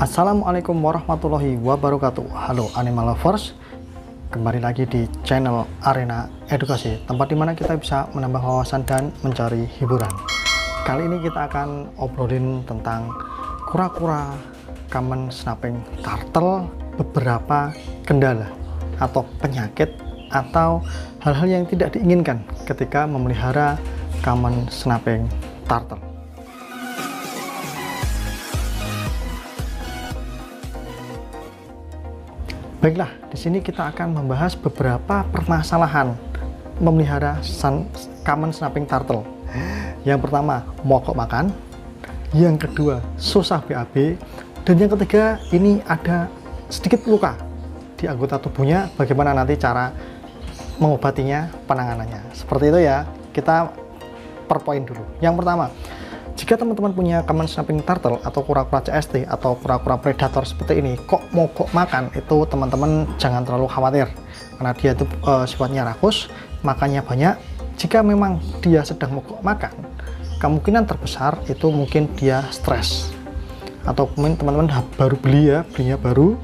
Assalamualaikum warahmatullahi wabarakatuh. Halo animal lovers, kembali lagi di channel Arena Edukasi, tempat dimana kita bisa menambah wawasan dan mencari hiburan. Kali ini kita akan obrolin tentang kura-kura common snapping turtle, beberapa kendala atau penyakit atau hal-hal yang tidak diinginkan ketika memelihara common snapping turtle. Baiklah, di sini kita akan membahas beberapa permasalahan memelihara common snapping turtle. Yang pertama, mogok makan. Yang kedua, susah BAB. Dan yang ketiga, ini ada sedikit luka di anggota tubuhnya. Bagaimana nanti cara mengobatinya, penanganannya. Seperti itu ya, kita per poin dulu. Yang pertama, jika teman-teman punya common snapping turtle atau kura-kura CST atau kura-kura predator seperti ini kok mogok makan, itu teman-teman jangan terlalu khawatir, karena dia itu sifatnya rakus, makannya banyak. Jika memang dia sedang mogok makan, kemungkinan terbesar itu mungkin dia stres, atau mungkin teman-teman baru belinya baru,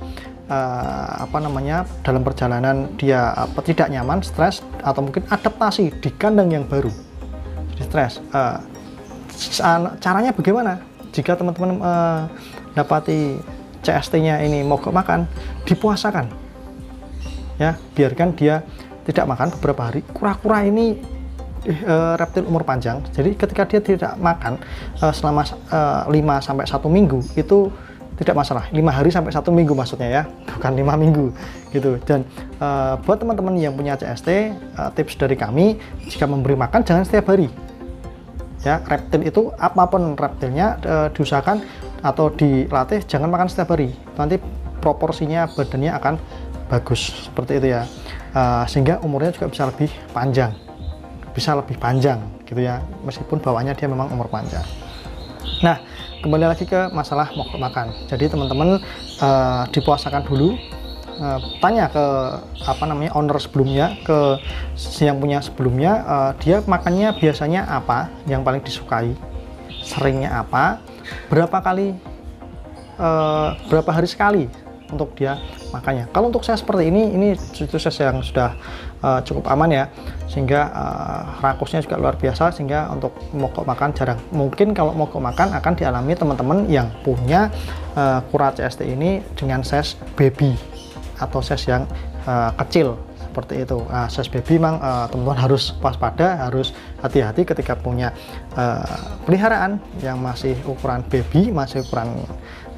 dalam perjalanan dia tidak nyaman, stres, atau mungkin adaptasi di kandang yang baru, jadi stres. Caranya bagaimana? Jika teman-teman dapati CST-nya ini mogok makan, dipuasakan ya, biarkan dia tidak makan beberapa hari. Kura-kura ini reptil umur panjang, jadi ketika dia tidak makan selama 5-1 minggu itu tidak masalah. 5 hari sampai 1 minggu maksudnya ya, bukan 5 minggu gitu. Dan buat teman-teman yang punya CST, tips dari kami, jika memberi makan jangan setiap hari ya. Reptil itu apapun reptilnya, diusahakan atau dilatih jangan makan setiap hari, nanti proporsinya badannya akan bagus seperti itu ya. Sehingga umurnya juga bisa lebih panjang gitu ya, meskipun bawaannya dia memang umur panjang. Nah, kembali lagi ke masalah mogok makan. Jadi teman-teman dipuasakan dulu. Tanya ke owner sebelumnya, ke yang punya sebelumnya, dia makannya biasanya apa yang paling disukai, seringnya apa, berapa hari sekali untuk dia makannya. Kalau untuk saya seperti ini itu saya yang sudah cukup aman ya, sehingga rakusnya juga luar biasa, sehingga untuk mogok makan jarang. Mungkin kalau mogok makan akan dialami teman-teman yang punya kura CST ini dengan size baby atau size yang kecil seperti itu. Size baby memang teman-teman harus waspada, harus hati-hati ketika punya peliharaan yang masih ukuran baby, masih ukuran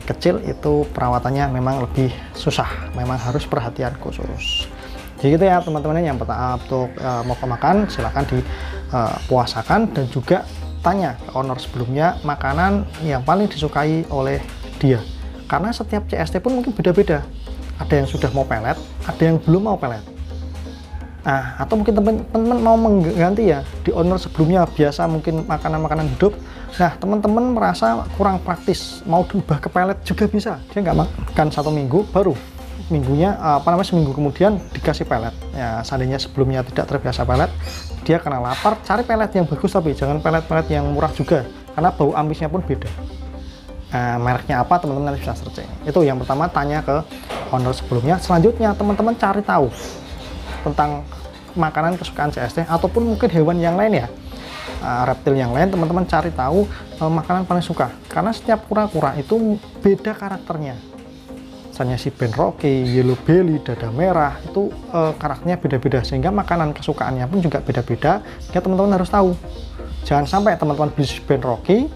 kecil, itu perawatannya memang lebih susah, memang harus perhatian khusus. Jadi gitu ya teman-teman. Yang pertama, untuk mogok makan silahkan dipuasakan, dan juga tanya ke owner sebelumnya makanan yang paling disukai oleh dia, karena setiap CST pun mungkin beda-beda. Ada yang sudah mau pelet, ada yang belum mau pelet. Nah, atau mungkin teman-teman mau mengganti ya, di owner sebelumnya biasa mungkin makanan-makanan hidup. Nah, teman-teman merasa kurang praktis, mau diubah ke pelet juga bisa. Dia nggak makan 1 minggu, baru minggunya seminggu kemudian dikasih pelet. Ya, seandainya sebelumnya tidak terbiasa pelet, dia kena lapar, cari pelet yang bagus, tapi jangan pelet-pelet yang murah juga, karena bau amisnya pun beda. Mereknya apa teman-teman nanti bisa searching. Itu yang pertama, tanya ke owner sebelumnya. Selanjutnya teman-teman cari tahu tentang makanan kesukaan CST, ataupun mungkin hewan yang lain ya, reptil yang lain, teman-teman cari tahu makanan paling suka, karena setiap kura-kura itu beda karakternya. Misalnya si Benroki, Yellow Belly, dada merah, itu karakternya beda-beda, sehingga makanan kesukaannya pun juga beda-beda. Ya, teman-teman harus tahu. Jangan sampai teman-teman beli si Benroki,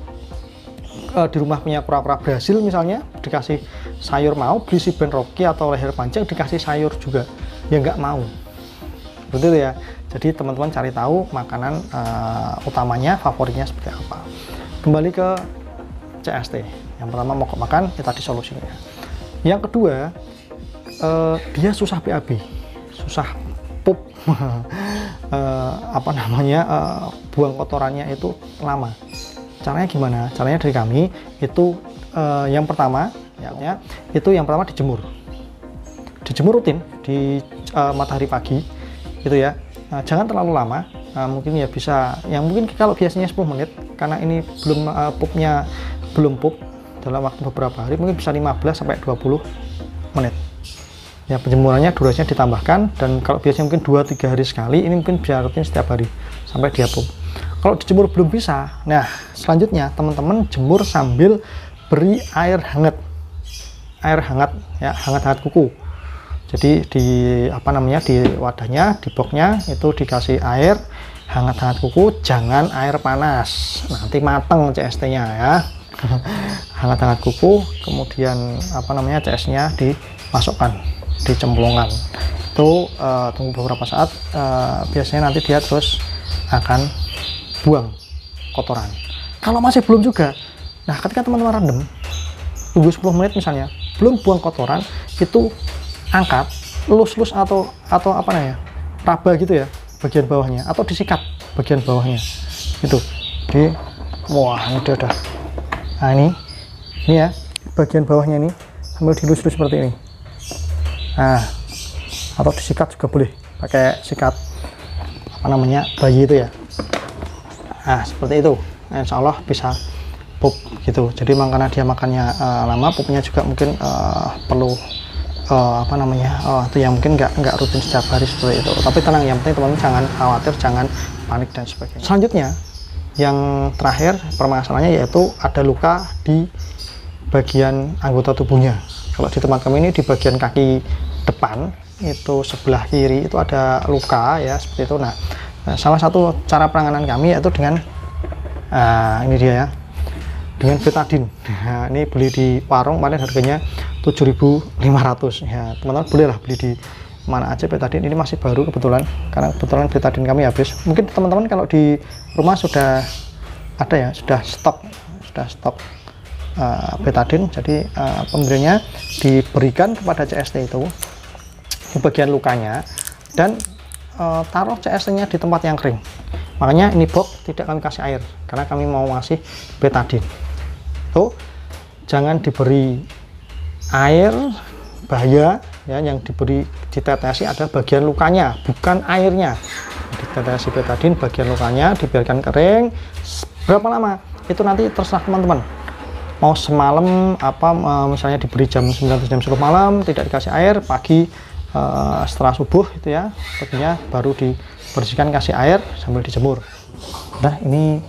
di rumah punya kura-kura Brasil misalnya, dikasih sayur mau, beli si Benroki atau leher panjang dikasih sayur juga, ya nggak mau. Betul ya. Jadi teman-teman cari tahu makanan utamanya, favoritnya seperti apa. Kembali ke CST. Yang pertama, mogok makan, kita di solusinya. Yang kedua, dia susah BAB, susah pup, buang kotorannya itu lama. Caranya gimana? Caranya dari kami itu yang pertama dijemur rutin di matahari pagi gitu ya. Jangan terlalu lama, mungkin ya bisa, yang mungkin kalau biasanya 10 menit, karena ini belum pupnya belum pup, dalam waktu beberapa hari, mungkin bisa 15 sampai 20 menit. Ya, penjemurannya durasinya ditambahkan, dan kalau biasanya mungkin 2-3 hari sekali, ini mungkin bisa rutin setiap hari sampai diapung. Kalau dijemur belum bisa, nah selanjutnya teman-teman jemur sambil beri air hangat ya, hangat kuku. Jadi di di wadahnya, di boxnya itu dikasih air hangat kuku, jangan air panas, nanti mateng CST-nya ya. Hangat kuku, kemudian CS-nya dimasukkan, dicemplungkan. Itu tunggu beberapa saat, biasanya nanti dia terus akan buang kotoran. Kalau masih belum juga, nah ketika teman-teman rendam tunggu 10 menit misalnya, belum buang kotoran, itu angkat, lus atau raba gitu ya bagian bawahnya, atau disikat bagian bawahnya itu wah ini udah. Nah ini ya bagian bawahnya ini sambil dilus-lus seperti ini. Nah, atau disikat juga boleh pakai sikat bayi itu ya. Nah seperti itu, nah, insya Allah bisa pup gitu. Jadi memang karena dia makannya lama, pupnya juga mungkin perlu itu yang mungkin nggak rutin setiap hari seperti itu. Tapi tenang, yang penting teman-teman jangan khawatir, jangan panik dan sebagainya. Selanjutnya yang terakhir permasalahannya yaitu ada luka di bagian anggota tubuhnya. Kalau di tempat kami ini di bagian kaki depan itu sebelah kiri itu ada luka ya seperti itu. Nah, salah satu cara penanganan kami yaitu dengan ini dia ya, dengan betadine. Nah, ini beli di warung, kemarin harganya 7.500 ya, teman-teman bolehlah beli di mana aja betadine. Ini masih baru kebetulan, karena kebetulan betadine kami habis. Mungkin teman-teman kalau di rumah sudah ada ya, sudah stok betadine. Jadi pemberiannya diberikan kepada CST itu di bagian lukanya, dan taruh CST-nya di tempat yang kering. Makanya ini box tidak kami kasih air karena kami mau ngasih betadine. Tuh, jangan diberi air, bahaya ya. Yang diberi ditetesi adalah bagian lukanya, bukan airnya. Ditetesi betadine bagian lukanya, dibiarkan kering. Berapa lama itu nanti terserah teman-teman. Mau semalam misalnya diberi jam 9 jam 10 malam tidak dikasih air, pagi setelah subuh itu ya, paginya baru dibersihkan, kasih air sambil dijemur. Nah ini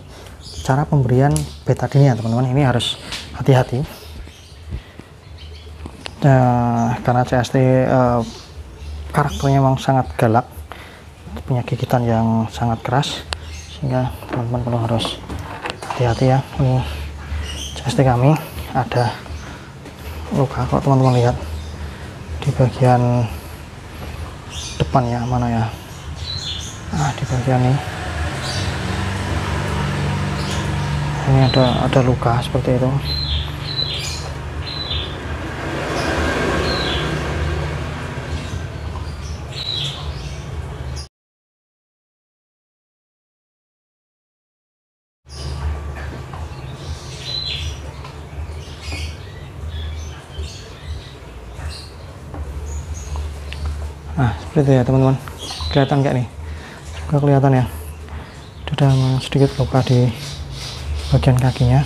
cara pemberian betadine ya teman-teman, ini harus hati-hati. Karena CST karakternya memang sangat galak, punya gigitan yang sangat keras, sehingga teman-teman perlu harus hati-hati ya. Ini CST kami ada luka, kalau teman-teman lihat di bagian depan ya, mana ya, di bagian ini ada luka seperti itu. Nah seperti itu ya teman-teman, kelihatan nggak nih? Juga kelihatan ya, ada sedikit luka di bagian kakinya.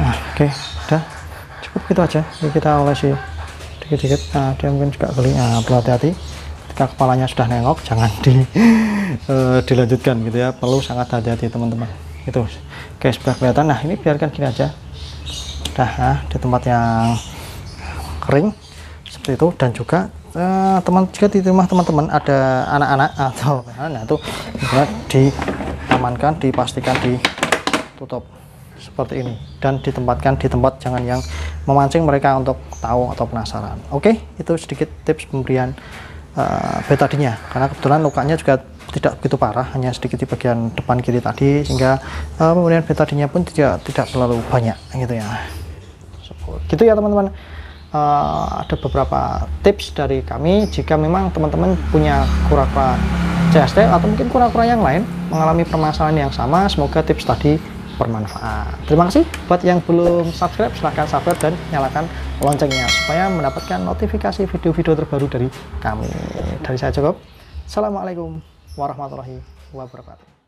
Nah oke, udah cukup gitu aja. Jadi kita olesi dikit-dikit. Nah dia mungkin juga geli. Nah perlu hati-hati ketika kepalanya sudah nengok, jangan dilanjutkan gitu ya, perlu sangat hati-hati teman-teman. Itu kayak sudah kelihatan. Nah ini biarkan gini aja udah di tempat yang kering seperti itu. Dan juga jika di rumah teman-teman ada anak-anak atau nah itu diamankan, dipastikan ditutup seperti ini dan ditempatkan di tempat jangan yang memancing mereka untuk tahu atau penasaran. Oke, itu sedikit tips pemberian betadine-nya, karena kebetulan lukanya juga tidak begitu parah, hanya sedikit di bagian depan kiri tadi, sehingga pemberian betadine-nya pun tidak terlalu banyak gitu ya. Gitu ya teman-teman. Ada beberapa tips dari kami. Jika memang teman-teman punya kura-kura CST atau mungkin kura-kura yang lain mengalami permasalahan yang sama, semoga tips tadi bermanfaat. Terima kasih. Buat yang belum subscribe, silahkan subscribe dan nyalakan loncengnya supaya mendapatkan notifikasi video-video terbaru dari kami. Dari saya cukup. Assalamualaikum warahmatullahi wabarakatuh.